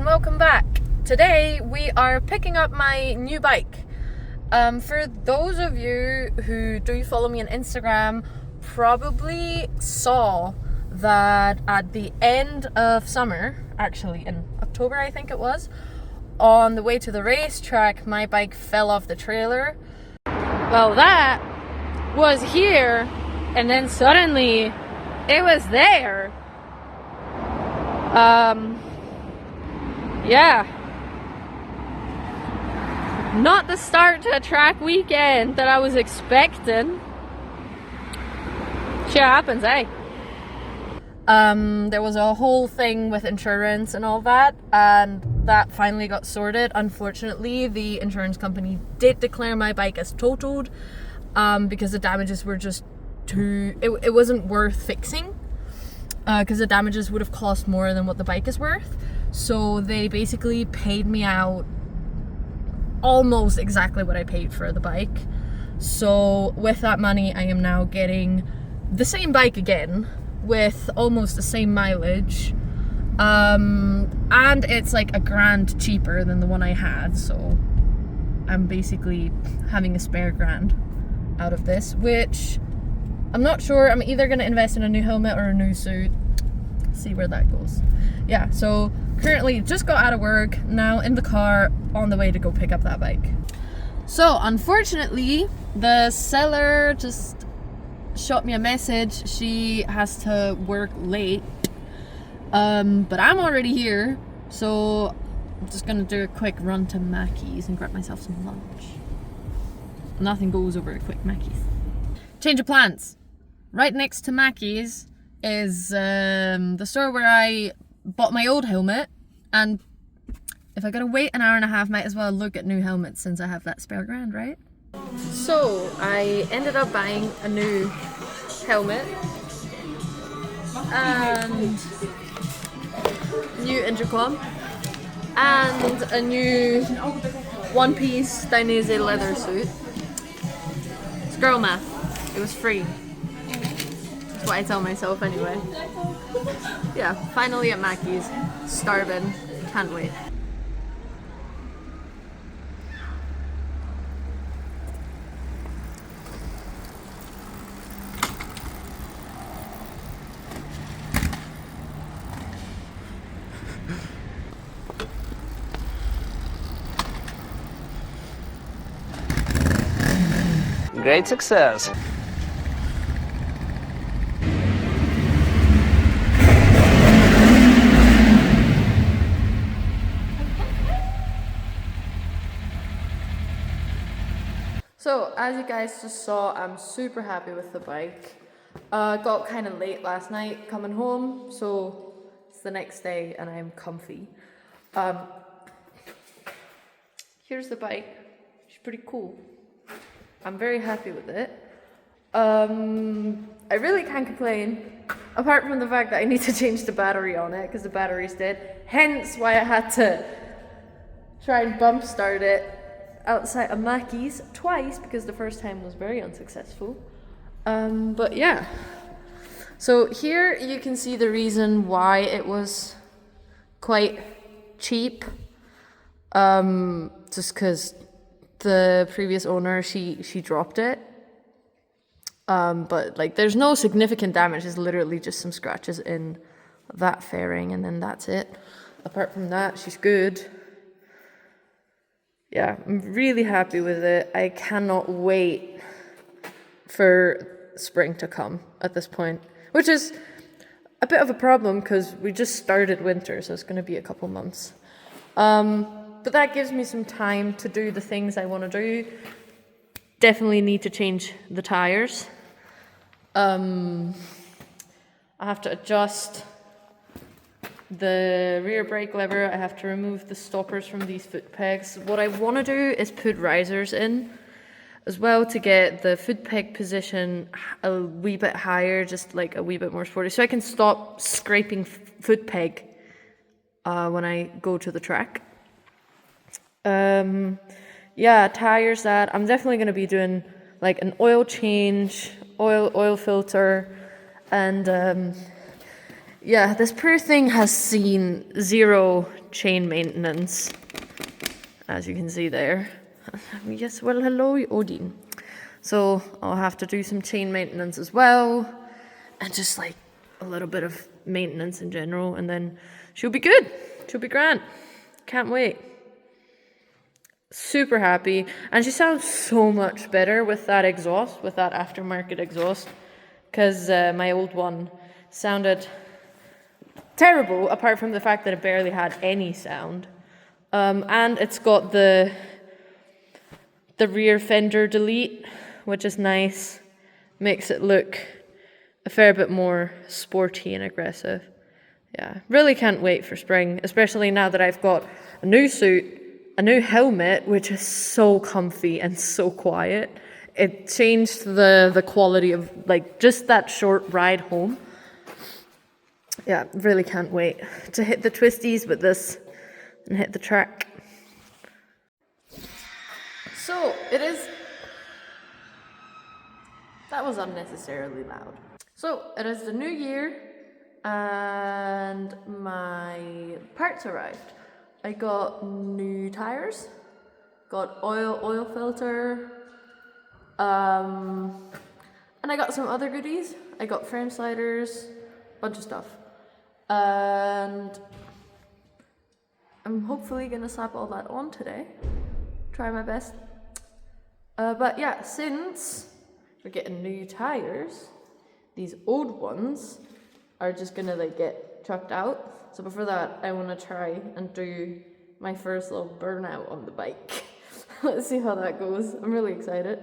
and welcome back. Today we are picking up my new bike. For those of you who do follow me on Instagram, probably saw that at the end of summer, actually in October I think it was, on the way to the racetrack my bike fell off the trailer. Well, that was here and then suddenly it was there. Yeah. Not the start to a track weekend that I was expecting. Shit happens, eh? There was a whole thing with insurance and all that, and that finally got sorted. Unfortunately, the insurance company did declare my bike as totaled, because the damages were just too... It wasn't worth fixing, because the damages would have cost more than what the bike is worth. So they basically paid me out almost exactly what I paid for the bike. So with that money, I am now getting the same bike again with almost the same mileage, and it's like $1,000 cheaper than the one I had. So I'm basically having a spare grand out of this, which I'm not sure. I'm either gonna invest in a new helmet or a new suit. See where that goes. Yeah, so currently just got out of work, now in the car on the way to go pick up that bike. So unfortunately, the seller just shot me a message. She has to work late, but I'm already here, so I'm just gonna do a quick run to Mackey's and grab myself some lunch. Nothing goes over a quick Mackey's. Change of plans. Right next to Mackey's is the store where I bought my old helmet, and if I gotta wait an hour and a half, might as well look at new helmets since I have that spare grand, right? So I ended up buying a new helmet and new intercom and a new one-piece Dainese leather suit. It's girl math. It was free. That's what I tell myself anyway. Yeah, finally at Mackey's. Starving. Can't wait. Great success. So, as you guys just saw, I'm super happy with the bike. Got kind of late last night coming home, so it's the next day and I'm comfy. Here's the bike. She's pretty cool. I'm very happy with it. I really can't complain, apart from the fact that I need to change the battery on it because the battery's dead. Hence why I had to try and bump start it outside of Mackey's twice, because the first time was very unsuccessful. But yeah. So here you can see the reason why it was quite cheap. Just because the previous owner, she dropped it. But like there's no significant damage. It's literally just some scratches in that fairing and then that's it. Apart from that, she's good. Yeah, I'm really happy with it. I cannot wait for spring to come at this point, which is a bit of a problem because we just started winter, so it's going to be a couple months. But that gives me some time to do the things I want to do. Definitely need to change the tires. I have to adjust the rear brake lever. I have to remove the stoppers from these foot pegs. What I want to do is put risers in as well to get the foot peg position a wee bit higher, just like a wee bit more sporty, so I can stop scraping foot peg when I go to the track. Yeah, tires, that I'm definitely going to be doing like an oil change, oil filter, and Yeah, this poor thing has seen zero chain maintenance, as you can see there. Yes, well, hello, Odin. So I'll have to do some chain maintenance as well, and just like a little bit of maintenance in general, and then she'll be good. She'll be grand. Can't wait. Super happy, and she sounds so much better with that exhaust, with that aftermarket exhaust, because my old one sounded terrible, apart from the fact that it barely had any sound. And it's got the rear fender delete, which is nice. Makes it look a fair bit more sporty and aggressive. Yeah, really can't wait for spring, especially now that I've got a new suit, a new helmet, which is so comfy and so quiet. It changed the quality of like just that short ride home. Yeah, really can't wait to hit the twisties with this and hit the track. So it is. That was unnecessarily loud. So it is the new year and my parts arrived. I got new tires, got oil filter, and I got some other goodies. I got frame sliders, bunch of stuff. And I'm hopefully gonna slap all that on today. Try my best. But yeah, since we're getting new tires, these old ones are just gonna like get chucked out. So before that, I wanna try and do my first little burnout on the bike. Let's see how that goes. I'm really excited.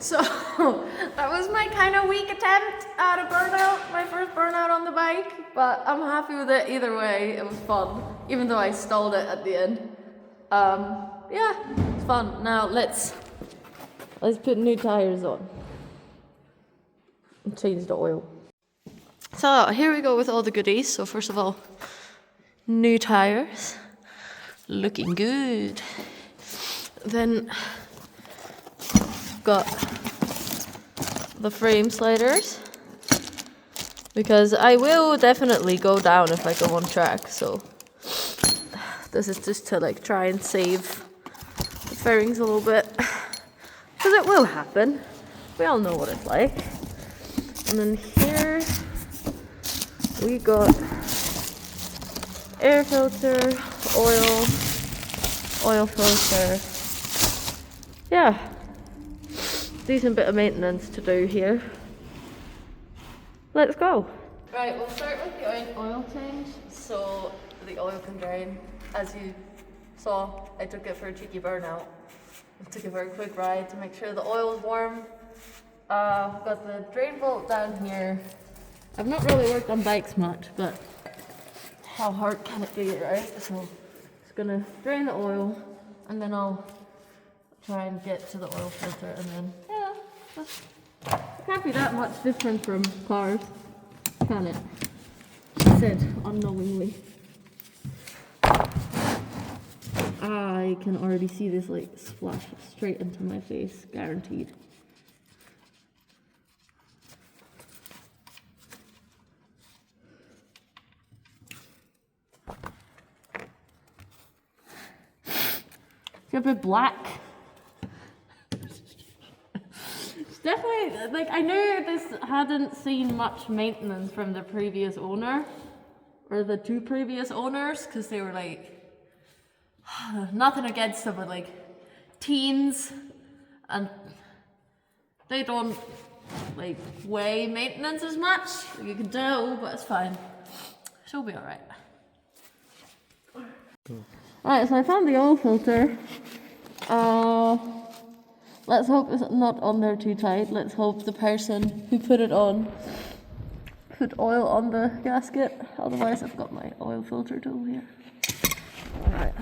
So that was my kind of weak attempt at a burnout, my first burnout on the bike, but I'm happy with it either way. It was fun, even though I stalled it at the end. Yeah, it's fun. Now let's put new tires on and change the oil. So here we go with all the goodies. So first of all, new tires, looking good. Then got the frame sliders, because I will definitely go down if I go on track, so this is just to like try and save the fairings a little bit, because it will happen. We all know what it's like. And then here we got air filter, oil filter. Yeah, decent bit of maintenance to do here. Let's go. Right, we'll start with the oil change so the oil can drain. As you saw, I took it for a cheeky burnout. I took it for a quick ride to make sure the oil is warm. Got the drain bolt down here. I've not really worked on bikes much, but how hard can it be, right? So it's gonna drain the oil, and then I'll try and get to the oil filter, and then it can't be that much different from cars, can it? I said unknowingly. I can already see this like splash straight into my face, guaranteed. It's a bit black. Definitely, like, I knew this hadn't seen much maintenance from the previous owner, or the two previous owners, because they were like, nothing against them, but like teens, and they don't like weigh maintenance as much. You can tell, but it's fine. She'll be alright. Alright, so I found the oil filter. Let's hope it's not on there too tight. Let's hope the person who put it on put oil on the gasket. Otherwise, I've got my oil filter tool here. Alright.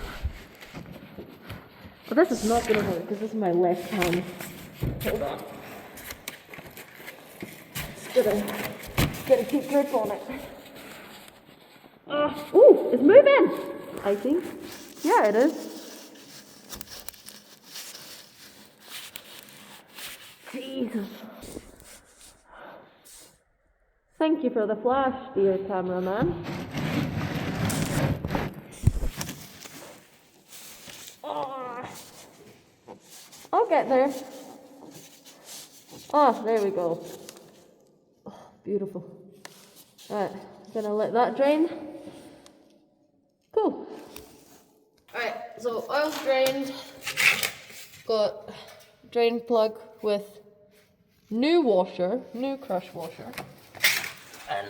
But this is not going to work because this is my left hand. Hold on. Just gotta get a good grip on it. Ooh, it's moving! I think. Yeah, it is. Jesus. Thank you for the flash, dear cameraman. Oh. I'll get there. Oh, there we go. Oh, beautiful. Alright, gonna let that drain. Cool. Alright, so oil's drained. Got drain plug with new washer, new crush washer. And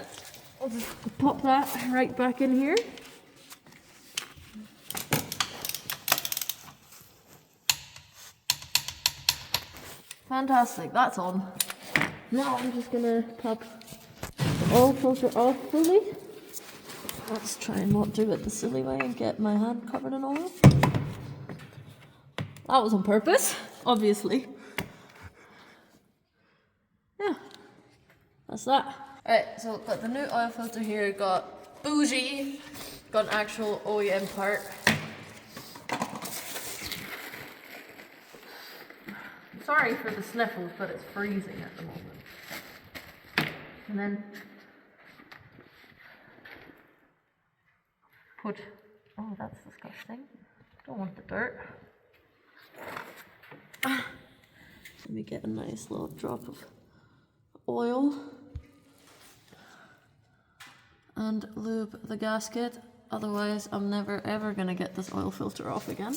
I'll just pop that right back in here. Fantastic, that's on. Now I'm just gonna pop the oil filter off fully. Let's try and not do it the silly way and get my hand covered in oil. That was on purpose, obviously. Yeah, that's that. Alright, so got the new oil filter here, got bougie, got an actual OEM part. Sorry for the sniffles, but it's freezing at the moment. And then put, oh that's disgusting. Don't want the dirt. Let me get a nice little drop of oil and lube the gasket, otherwise I'm never ever gonna get this oil filter off again.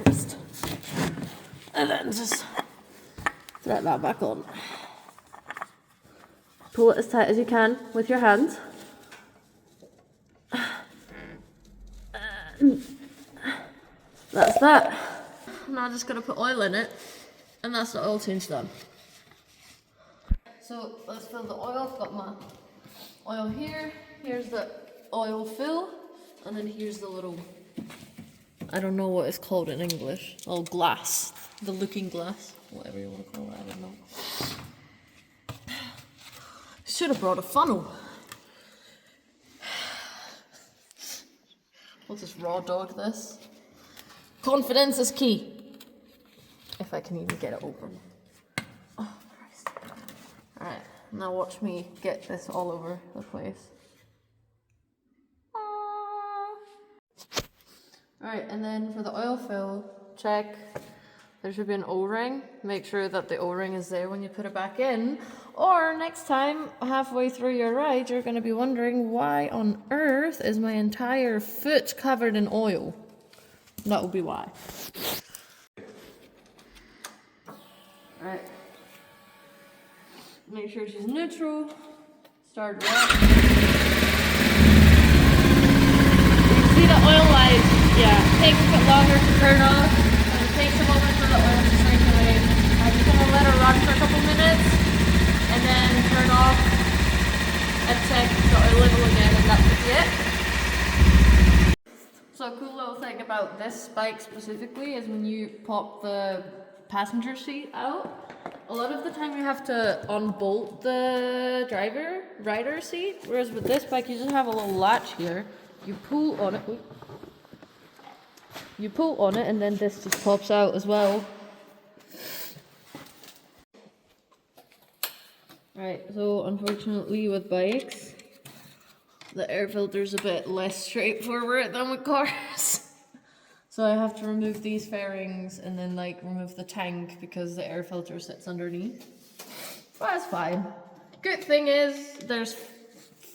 First. And then just thread that back on. Pull it as tight as you can with your hands. That's that. Now I'm just gonna put oil in it, and that's the oil change done. So let's fill the oil. I've got my oil here. Here's the oil fill, and then here's the little, I don't know what it's called in English, little glass, the looking glass, whatever you want to call it, I don't know. Should have brought a funnel. We'll just raw dog this. Confidence is key. If I can even get it open. Oh, Christ. Alright, now watch me get this all over the place. Alright, and then for the oil fill, check. There should be an O-ring. Make sure that the O-ring is there when you put it back in. Or next time, halfway through your ride, you're going to be wondering why on earth is my entire foot covered in oil. That will be why. Alright. Make sure she's neutral. Start it up. See the oil light? Yeah, it takes a bit longer to turn off. And it takes a moment for the oil to circulate. I'm just going to let her run for a couple minutes. And then turn off and check the oil level again, and that should be it. So a cool little thing about this bike specifically is when you pop the passenger seat out, a lot of the time you have to unbolt the rider seat, whereas with this bike you just have a little latch here, you pull on it, and then this just pops out as well. Right, so unfortunately with bikes, the air filter's a bit less straightforward than with cars. So I have to remove these fairings and then like remove the tank because the air filter sits underneath. But that's fine. Good thing is there's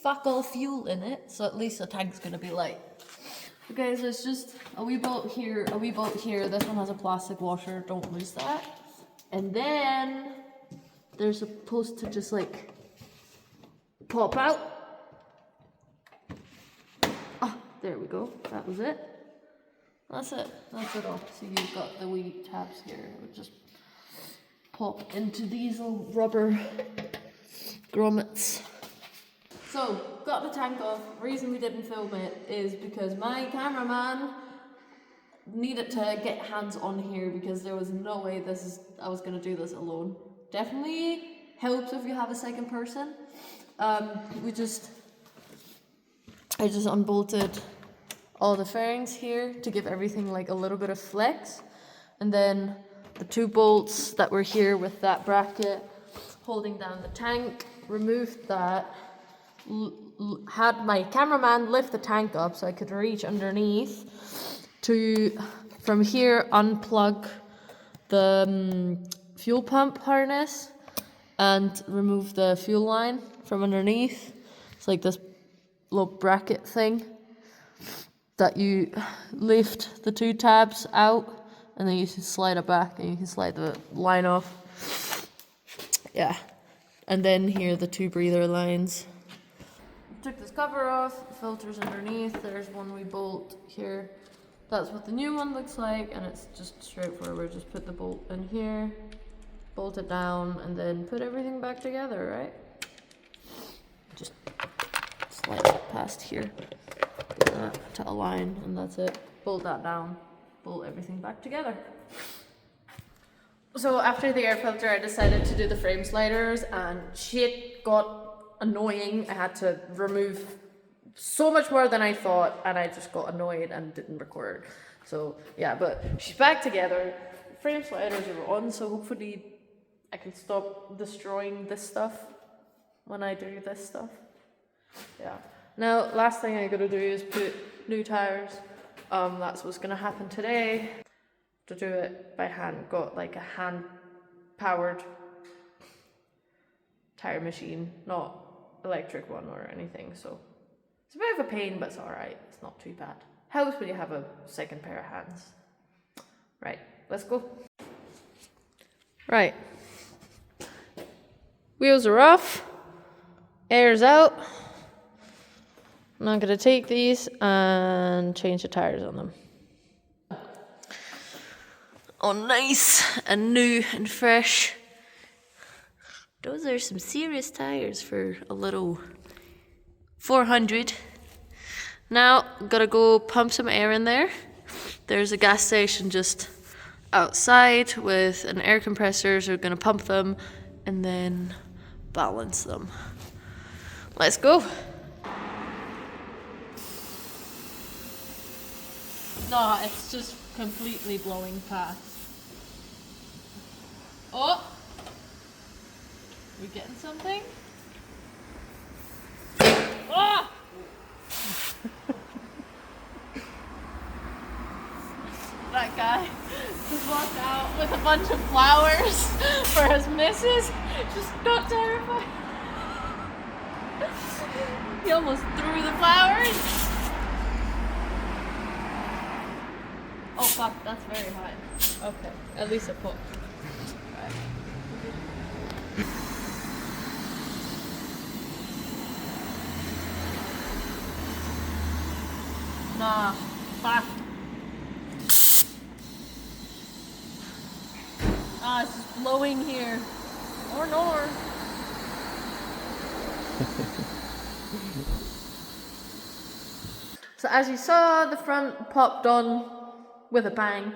fuck all fuel in it, so at least the tank's gonna be light. Okay, so it's just a wee bolt here, a wee bolt here. This one has a plastic washer, don't lose that. And then they're supposed to just like pop out. Ah, there we go. That was it. That's it. That's it all. So you've got the wee tabs here. It would just pop into these little rubber grommets. So, got the tank off. Reason we didn't film it is because my cameraman needed to get hands on here because there was no way I was gonna do this alone. Definitely helps if you have a second person. I just unbolted all the fairings here to give everything like a little bit of flex, and then the 2 bolts that were here with that bracket holding down the tank, removed that, had my cameraman lift the tank up so I could reach underneath to, from here, unplug the fuel pump harness and remove the fuel line from underneath. It's like this little bracket thing that you lift the 2 tabs out, and then you can slide it back and you can slide the line off. Yeah. And then here the 2 breather lines. Took this cover off, filters underneath, there's one wee bolt here. That's what the new one looks like, and it's just straightforward. Just put the bolt in here, bolt it down, and then put everything back together, right? Just slide it past here to align, and that's it. Bolt that down, bolt everything back together. So after the air filter, I decided to do the frame sliders, and shit got annoying. I had to remove so much more than I thought, and I just got annoyed and didn't record. So yeah, but she's back together. Frame sliders are on, so hopefully I can stop destroying this stuff when I do this stuff. Yeah. Now, last thing I gotta do is put new tires. That's what's gonna happen today. To do it by hand, got like a hand-powered tire machine, not electric one or anything. So it's a bit of a pain, but it's all right. It's not too bad. Helps when you have a second pair of hands. Right, let's go. Right. Wheels are off. Air's out. I'm not gonna take these and change the tires on them. Oh, nice and new and fresh. Those are some serious tires for a little 400. Now, gotta go pump some air in there. There's a gas station just outside with an air compressor, so we're gonna pump them and then balance them. Let's go. No, it's just completely blowing past. Oh! We getting something? Oh! That guy just walked out with a bunch of flowers for his missus. Just got terrified. He almost threw the flowers. Oh fuck, that's very high. Okay, at least it popped. Right. Nah, fuck. Ah, it's just blowing here. Or nor. So as you saw, the front popped on with a bang.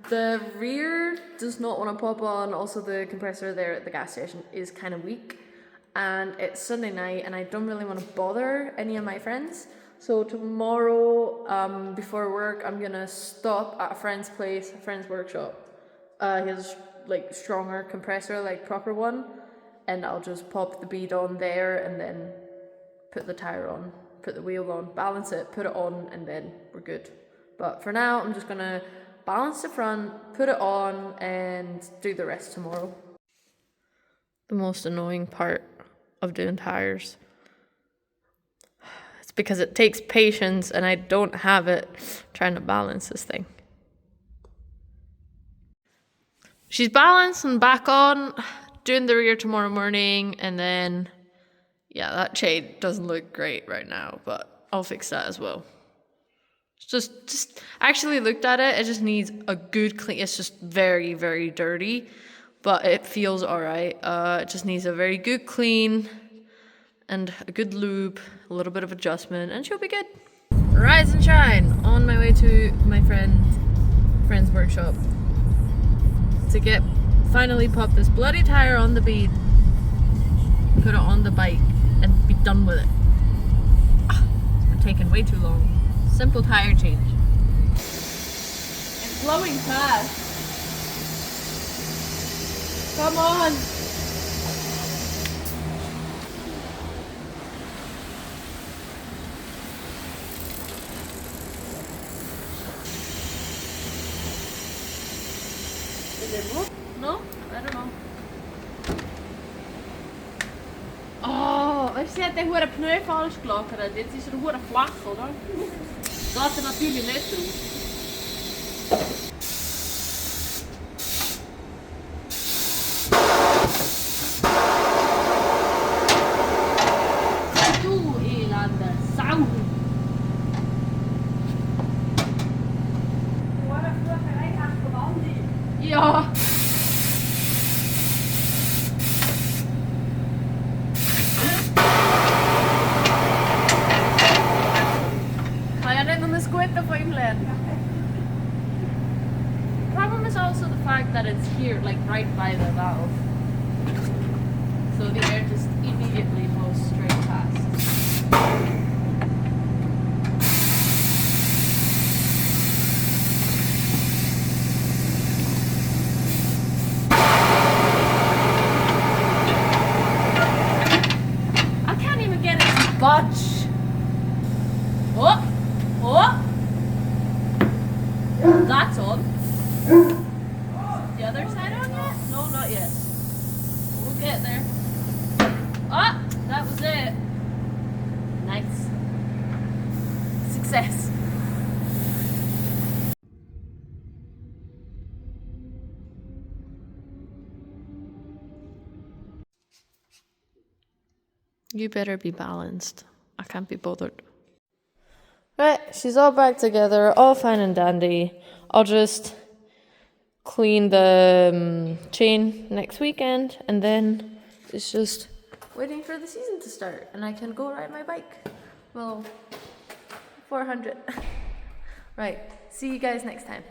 The rear does not want to pop on. Also, the compressor there at the gas station is kind of weak, and it's Sunday night and I don't really want to bother any of my friends. So tomorrow, before work, I'm gonna stop at a friend's place, a friend's workshop. He has like stronger compressor, like proper one, and I'll just pop the bead on there and then put the tire on, put the wheel on, balance it, put it on, and then we're good. But for now, I'm just gonna balance the front, put it on, and do the rest tomorrow. The most annoying part of doing tires. It's because it takes patience and I don't have it trying to balance this thing. She's balanced and back on, doing the rear tomorrow morning, and then, yeah, that shade doesn't look great right now, but I'll fix that as well. Just actually looked at it. It just needs a good clean. It's just very, very dirty, but it feels all right. It just needs a very good clean and a good lube, a little bit of adjustment, and she'll be good. Rise and shine on my way to my friend's workshop to get finally pop this bloody tire on the bead. put it on the bike, and be done with it. It's been taking way too long. Simple tire change. It's blowing fast. Come on. Is it blue? No? I don't know. Oh, weißt du, sie hat den hohen Pneu falsch gelagert. Jetzt ist er hure flach, oder? Geht er natürlich nicht drauf. Du elende Sau! Ja! Problem is also the fact that it's here, like right by the valve. So the air just immediately blows straight past. I can't even get it to budge. Oh! Oh! That's on. The other side on yet? No, not yet. We'll get there. Ah! That was it. Nice. Success. You better be balanced. I can't be bothered. Right, she's all back together, all fine and dandy. I'll just clean the chain next weekend, and then it's just waiting for the season to start, and I can go ride my bike. Well, 400. Right, see you guys next time.